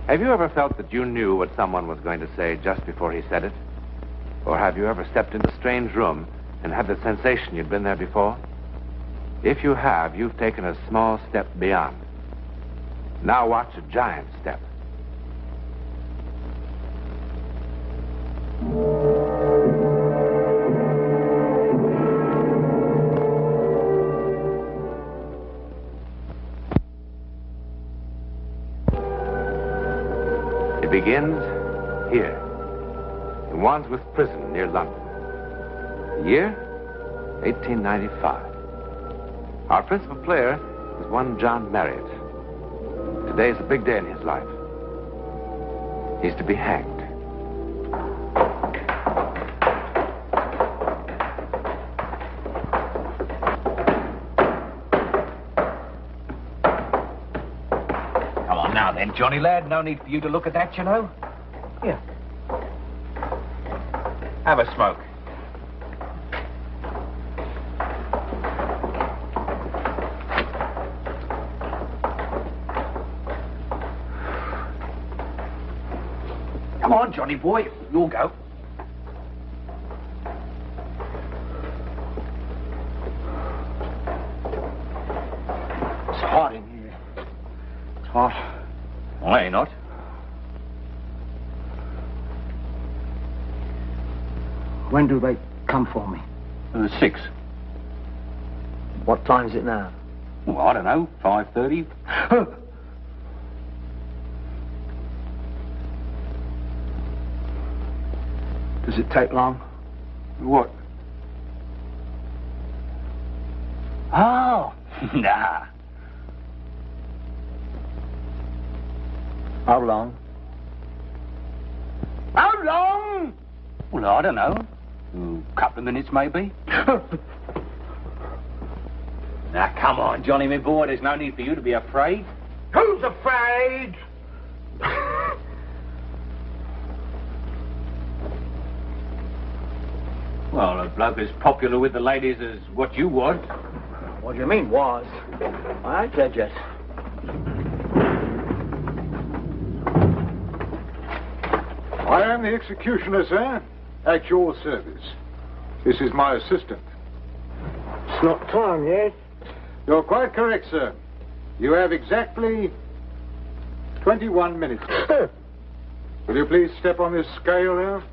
Have you ever felt that you knew what someone was going to say just before he said it? Or have you ever stepped into a strange room and had the sensation you'd been there before? If you have, you've taken a small step beyond. Now watch a giant step. It begins here, in Wandsworth Prison near London. The year? 1895. Our principal player is one John Marriott. Today is a big day in his life. He's to be hanged. Come on now then, Johnny lad. No need for you to look at that, you know. Here. Have a smoke. Come on, Johnny boy. You'll go. It's hot in here. It's hot. Well, ain't not. When do they come for me? 6. What time is it now? Well, I don't know. 5:30. Does it take long? What? Oh, nah. How long? How long? Well, I don't know. A couple of minutes, maybe. Now, come on, Johnny, my boy. There's no need for you to be afraid. Who's afraid? Well, a bloke as popular with the ladies as what you want. What do you mean, was? I ain't dead yet. I am the executioner, sir, at your service. This is my assistant. It's not time yet. You're quite correct, sir. You have exactly 21 minutes. Will you please step on this scale now?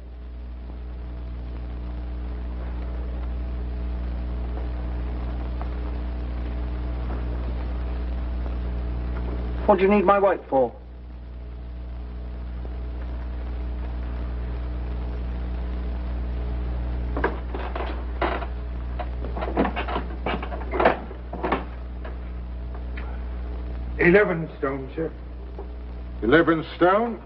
What do you need my weight for? $11 stone, sir. 11 stone?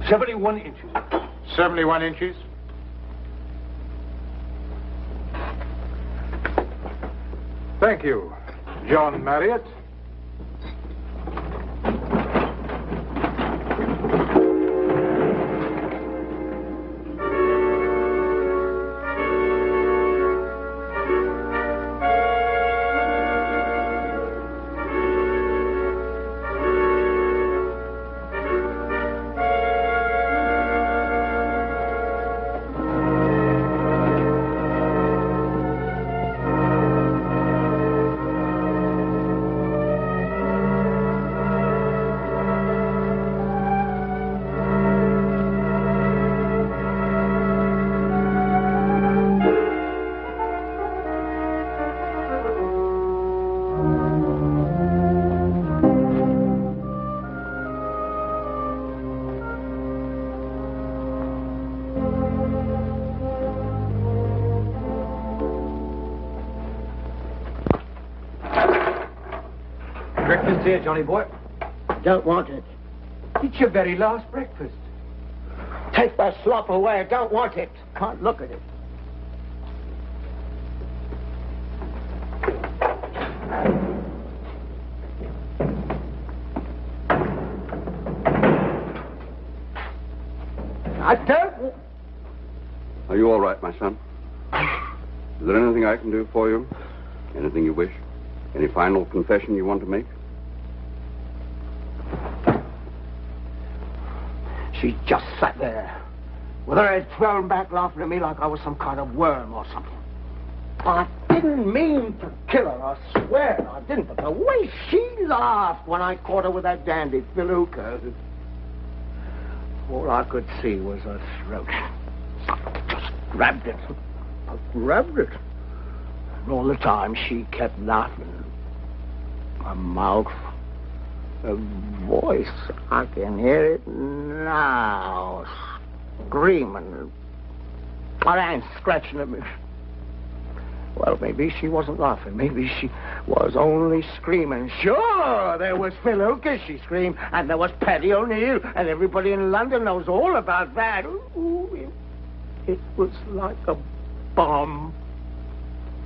$71 inches. 71 inches? Thank you, John Marriott. Breakfast here, Johnny boy. Don't want it. It's your very last breakfast. Take that slop away. I don't want it. Can't look at it. I don't... Are you all right, my son? Is there anything I can do for you? Anything you wish? Any final confession you want to make? She just sat there, with her head thrown back, laughing at me like I was some kind of worm or something. I didn't mean to kill her, I swear I didn't, but the way she laughed when I caught her with that dandy felucca, all I could see was her throat. I just grabbed it. I grabbed it. And all the time she kept laughing. Her mouth, her voice, I can hear it now, screaming. Her hands scratching at me. Well, maybe she wasn't laughing. Maybe she was only screaming. Sure, there was Phil Hooker, she screamed, and there was Paddy O'Neill, and everybody in London knows all about that. Ooh, it was like a bomb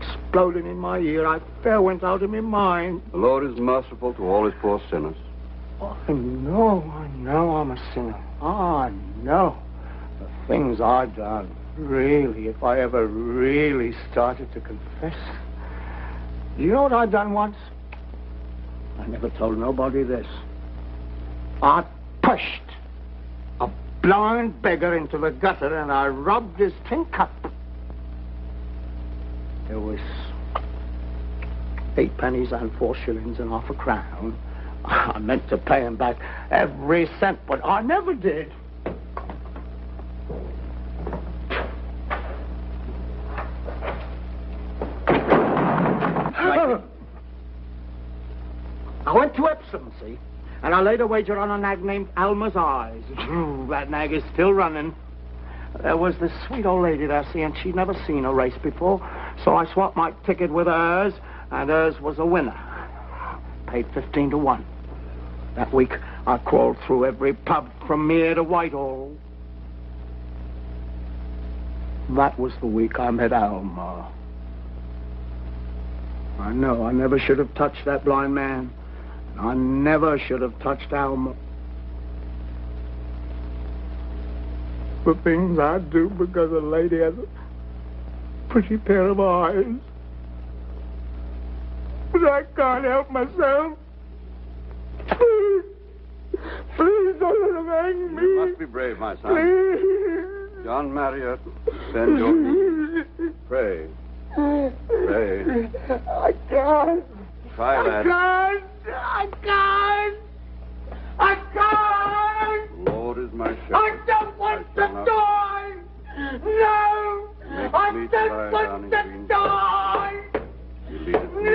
exploding in my ear. I fair went out of my mind. The Lord is merciful to all his poor sinners. Oh, I know I'm a sinner. I know the things I've done. Really, if I ever really started to confess. You know what I've done once? I never told nobody this. I pushed a blind beggar into the gutter and I robbed his tin cup. There was 8 pennies and 4 shillings and half a crown. I meant to pay him back every cent, but I never did. I went to Epsom, see, and I laid a wager on a nag named Alma's Eyes. That nag is still running. There was this sweet old lady there, see, and she'd never seen a race before, so I swapped my ticket with hers, and hers was a winner. Paid 15 to 1. That week, I crawled through every pub from Mere to Whitehall. That was the week I met Alma. I know I never should have touched that blind man. I never should have touched Alma. The things I do because a lady has a pretty pair of eyes. But I can't help myself. Please don't hang me. You must be brave, my son. Please. John Marriott, bend your knees. Pray. Pray. I can't. Try that. I can't. Lord is my shepherd. I don't want to die. No. I don't want to die. You lead it to me. No.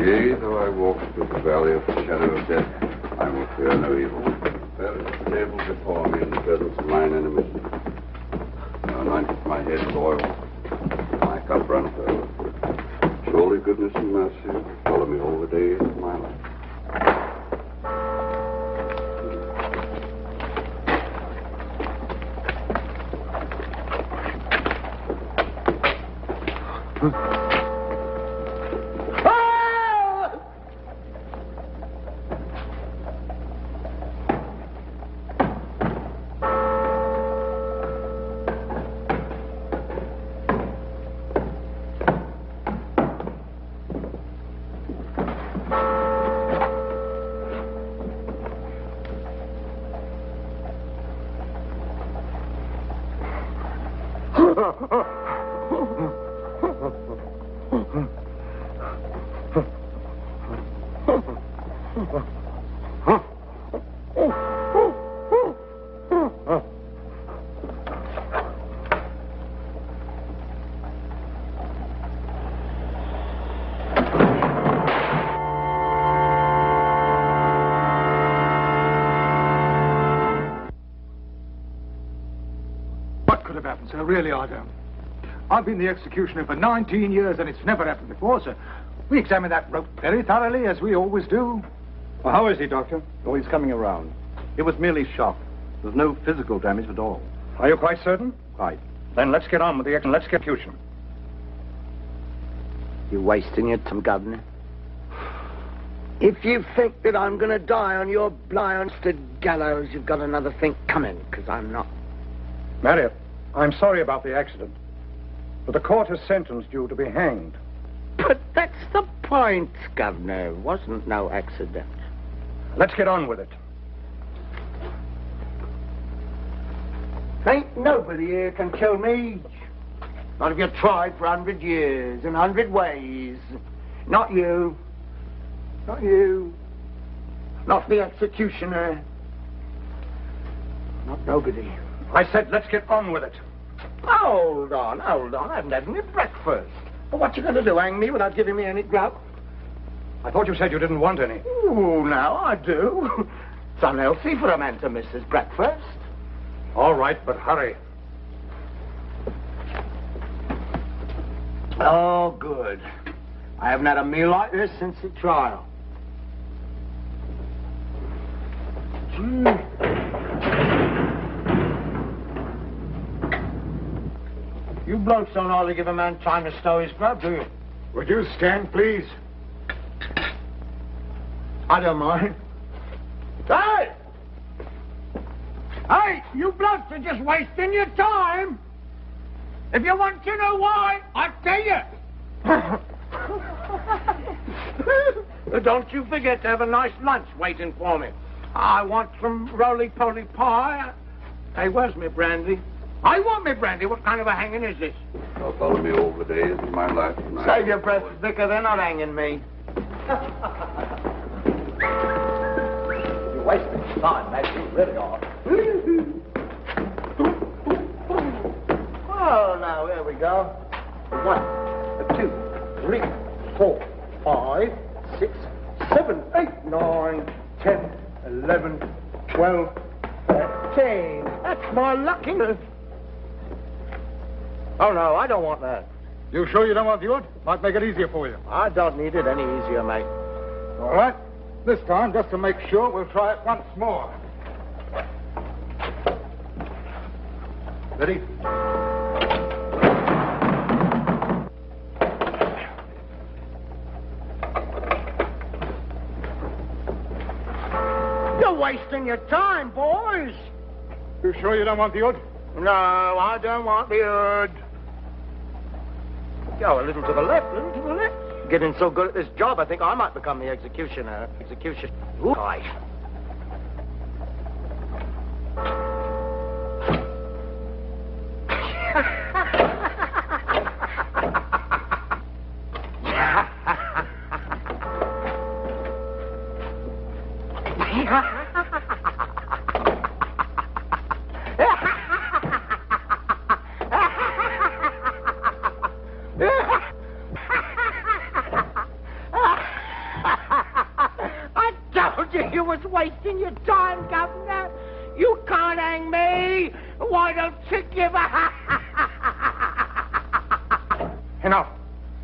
Yea, though I walk through the valley of the shadow of death, I will fear no evil. There is a table before me in the presence of mine enemies. Thou anointest my head with oil. My cup runneth over. Surely goodness and mercy follow me me all the days of my life. What could have happened, sir? Really, I don't. I've been the executioner for 19 years, and it's never happened before, sir. We examined that rope very thoroughly, as we always do. Well, how is he, Doctor? Oh, he's coming around. It was merely shock. There's no physical damage at all. Are you quite certain? Quite. Then let's get on with the execution. You're wasting your time, Governor. If you think that I'm going to die on your blind-stood gallows, you've got another thing coming, because I'm not. Marriott, I'm sorry about the accident, but the court has sentenced you to be hanged. But that's the point, Governor. It wasn't no accident. Let's get on with it. Ain't nobody here can kill me. Not if you tried for 100 years and 100 ways. Not you. Not you. Not the executioner. Not nobody. I said let's get on with it. Hold on. I haven't had any breakfast. Well, what you going to do, hang me without giving me any grub? I thought you said you didn't want any. Oh, now I do. It's unhealthy for a man to miss his breakfast. All right, but hurry. Oh, good. I haven't had a meal like this since the trial. You blokes don't hardly give a man time to stow his grub, do you? Would you stand, please? I don't mind. Hey! Hey, you blokes are just wasting your time. If you want to know why, I'll tell you. Don't you forget to have a nice lunch waiting for me. I want some roly-poly pie. Hey, where's me brandy? I want me brandy. What kind of a hanging is this? They'll follow me all the days of my life. Save your breath, Vicar. They're not hanging me. You're wasting time, mate. You really are. Oh, now, here we go. 1, 2, 3, 4, 5, 6, 7, 8, 9, 10, 11, 12, 13. That's my luckiness. Oh, no, I don't want that. You sure you don't want the wood? Might make it easier for you. I don't need it any easier, mate. All right. This time, just to make sure, we'll try it once more. Ready? You're wasting your time, boys. You sure you don't want the wood? No, I don't want the hood. Go a little to the left, a little to the left. Getting so good at this job, I think I might become the executioner. Ooh. Right. Wasting your time, Governor. You can't hang me. Why don't you give a... Enough.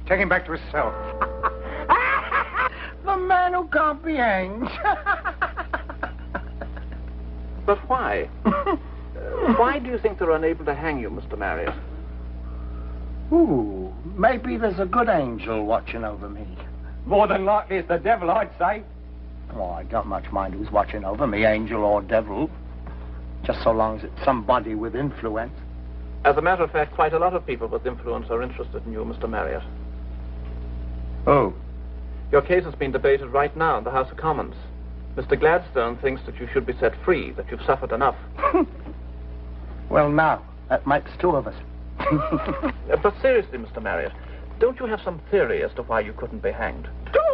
Take him back to his cell. angel can't be hanged. But why? Why do you think they're unable to hang you, Mr. Marriott? Ooh, maybe there's a good angel watching over me. More than likely it's the devil, I'd say. Oh, I don't much mind who's watching over me, angel or devil. Just so long as it's somebody with influence. As a matter of fact, quite a lot of people with influence are interested in you, Mr. Marriott. Oh. Your case is being debated right now in the House of Commons. Mr. Gladstone thinks that you should be set free, that you've suffered enough. Well, now, that makes two of us. But seriously, Mr. Marriott, don't you have some theory as to why you couldn't be hanged?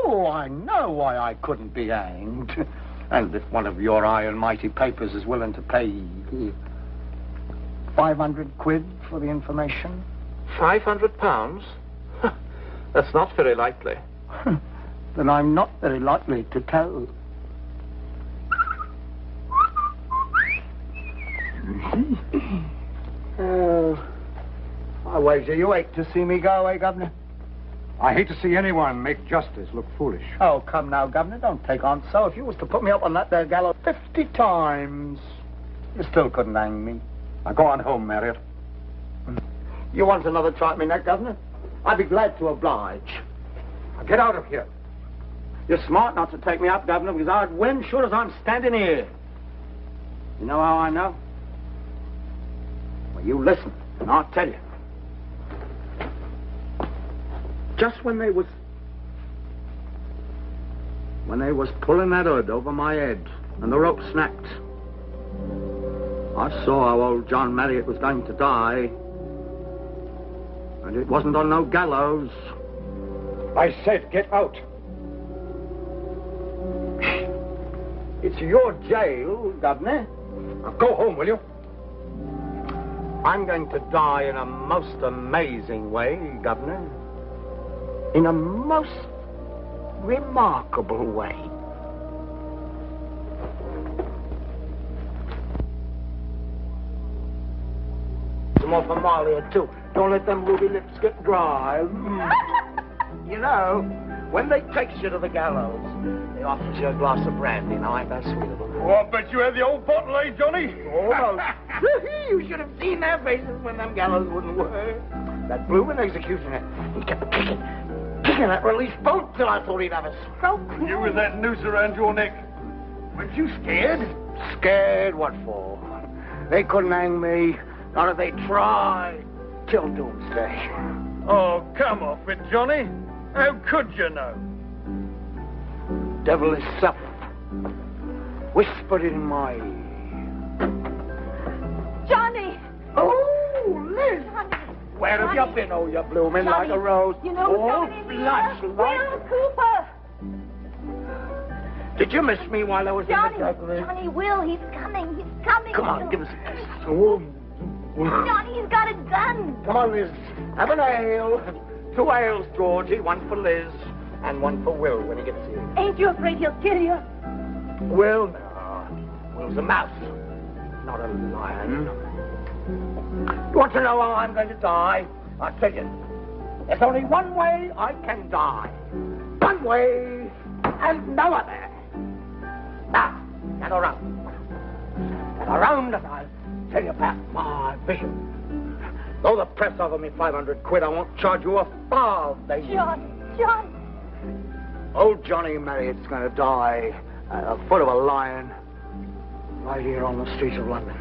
Oh, I know why I couldn't be hanged. And if one of your high and mighty papers is willing to pay 500 quid for the information. 500 pounds? That's not very likely. Then I'm not very likely to tell. I wager you hate to see me go, eh, Governor? I hate to see anyone make justice look foolish. Oh, come now, Governor, don't take on so. If you was to put me up on that there gallows 50 times, you still couldn't hang me. Now go on home, Marriott. You want another try at me neck, Governor? I'd be glad to oblige. Now get out of here. You're smart not to take me up, Governor, because I'd win sure as I'm standing here. You know how I know? Well, you listen, and I'll tell you. Just when they was pulling that hood over my head and the rope snapped, I saw how old John Marriott was going to die. And it wasn't on no gallows. I said get out. It's your jail, Governor. Now go home, will you? I'm going to die in a most amazing way, Governor. In a most remarkable way. Some more for Molly, too. Don't let them ruby lips get dry. You know, when they take you to the gallows, they offer you a glass of brandy. Now, ain't that sweet of them? Oh, I bet you had the old bottle, eh, Johnny? Almost. You should have seen their faces when them gallows wouldn't work. That bloomin' executioner, he kept kicking that release bolt till I thought he'd have a stroke. You with that noose around your neck. Weren't you scared? Scared? What for? They couldn't hang me, not if they tried, till doomsday. Oh, come off it, Johnny. How could you know? Devil himself whispered in my ear. Johnny! Oh, Liz! Johnny! Where have you been? Oh, you're blooming like a rose. You know oh, Johnny flush Will like... Cooper! Did you miss me while I was Johnny! in the juggling? Johnny Will, he's coming. He's coming. Come on, give us a kiss. Oh. Johnny, he's got a gun. Come on, Liz. Have an ale. 2 ales, Georgie. 1 for Liz and 1 for Will when he gets here. Ain't you afraid he'll kill you? Will? No. Will's a mouse, not a lion. You want to know how I'm going to die? I'll tell you. There's only one way I can die. One way and no other. Now, gather round. Gather round and I'll tell you about my vision. Though the press offer me 500 quid, I won't charge you a farthing. John. Old Johnny Marriott's going to die at the foot of a lion right here on the streets of London.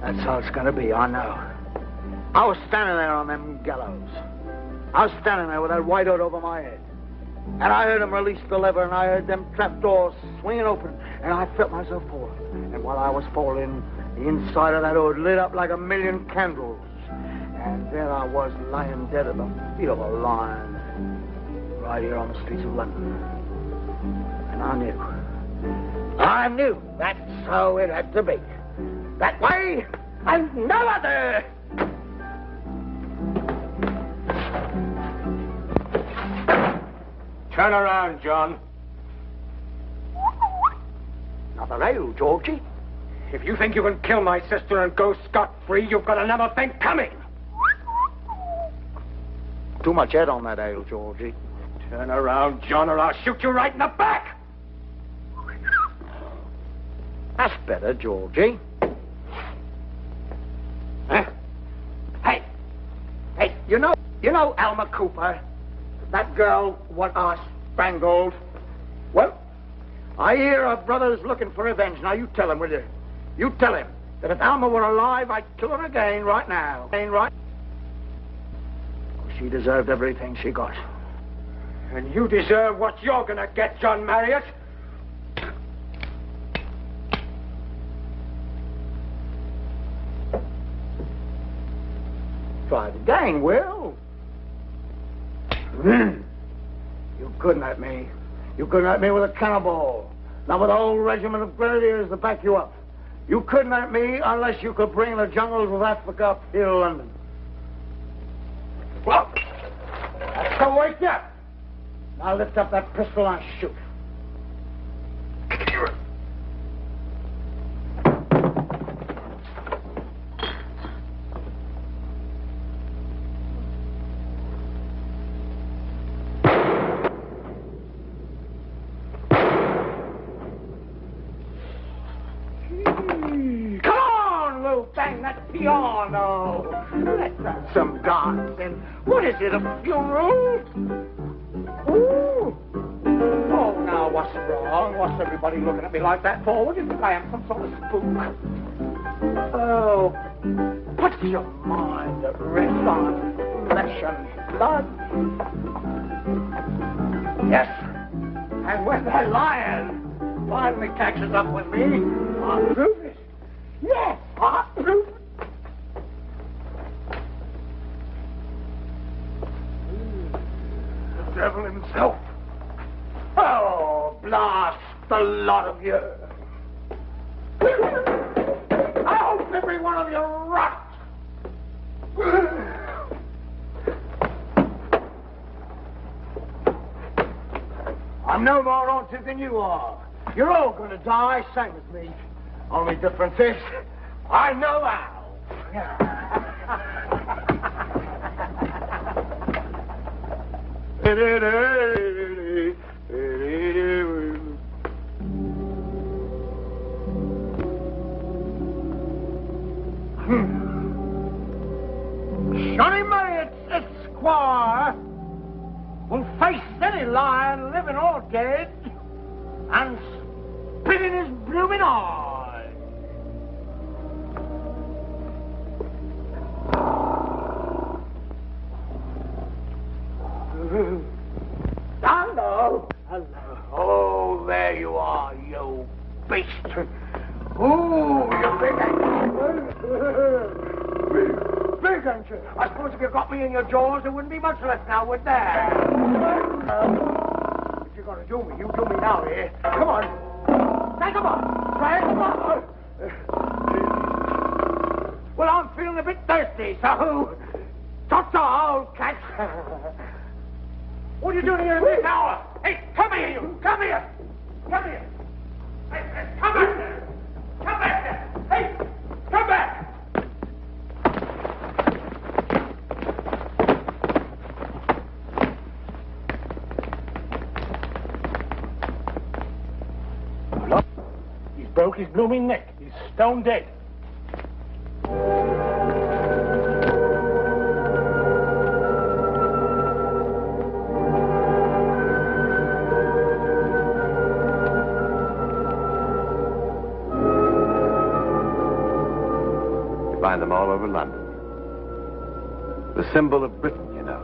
That's how it's going to be, I know. I was standing there on them gallows. I was standing there with that white hood over my head. And I heard them release the lever, and I heard them trapdoors swinging open, and I felt myself falling. And while I was falling, the inside of that hood lit up like 1,000,000 candles. And there I was, lying dead at the feet of a lion, right here on the streets of London. And I knew that's how it had to be. That way, and no other! Turn around, John. Another ale, Georgie. If you think you can kill my sister and go scot-free, you've got another thing coming. Too much head on that ale, Georgie. Turn around, John, or I'll shoot you right in the back. That's better, Georgie. Huh? Hey, you know Alma Cooper? That girl what I strangled? Well, I hear her brother's looking for revenge. Now, you tell him, will you? You tell him that if Alma were alive, I'd kill her again right now. Ain't right? She deserved everything she got. And you deserve what you're gonna get, John Marriott. Try it again, Will. You couldn't hurt me. You couldn't hurt me with a cannonball. Not with a whole regiment of grenadiers to back you up. You couldn't hurt me unless you could bring the jungles of Africa up here to London. Well, that's to wake you up. Now lift up that pistol and shoot. Bang that piano. Let's have some dancing. What is it, a funeral? Ooh. Oh, now, what's wrong? What's everybody looking at me like that for? What do you think I am, some sort of spook? Oh, put your mind at rest on flesh and blood. Yes, and when that lion finally catches up with me, I'll prove it. Yes, I'll prove it. The devil himself. Oh, blast the lot of you. I hope every one of you rot. I'm no more haunted than you are. You're all going to die, same as me. Only difference is, I know how. Johnny Marriott, Esquire, will face any lion, living or dead, and spit in his blooming eye. Hello. Hello. Oh, there you are, you beast. Ooh, you big, big, ain't you? I suppose if you got me in your jaws, there wouldn't be much left now, would there? If you're going to do me, you do me now, here. Come on. Take him on. Drag him on. Well, I'm feeling a bit thirsty, so... Ta-ta, old cat. What are you doing here in this hour? Hey, come here, you! Come here! Come here! Hey, come back there! Come back there! Hey, come back! Look, he's broke his blooming neck. He's stone dead. Find them all over London. The symbol of Britain, you know.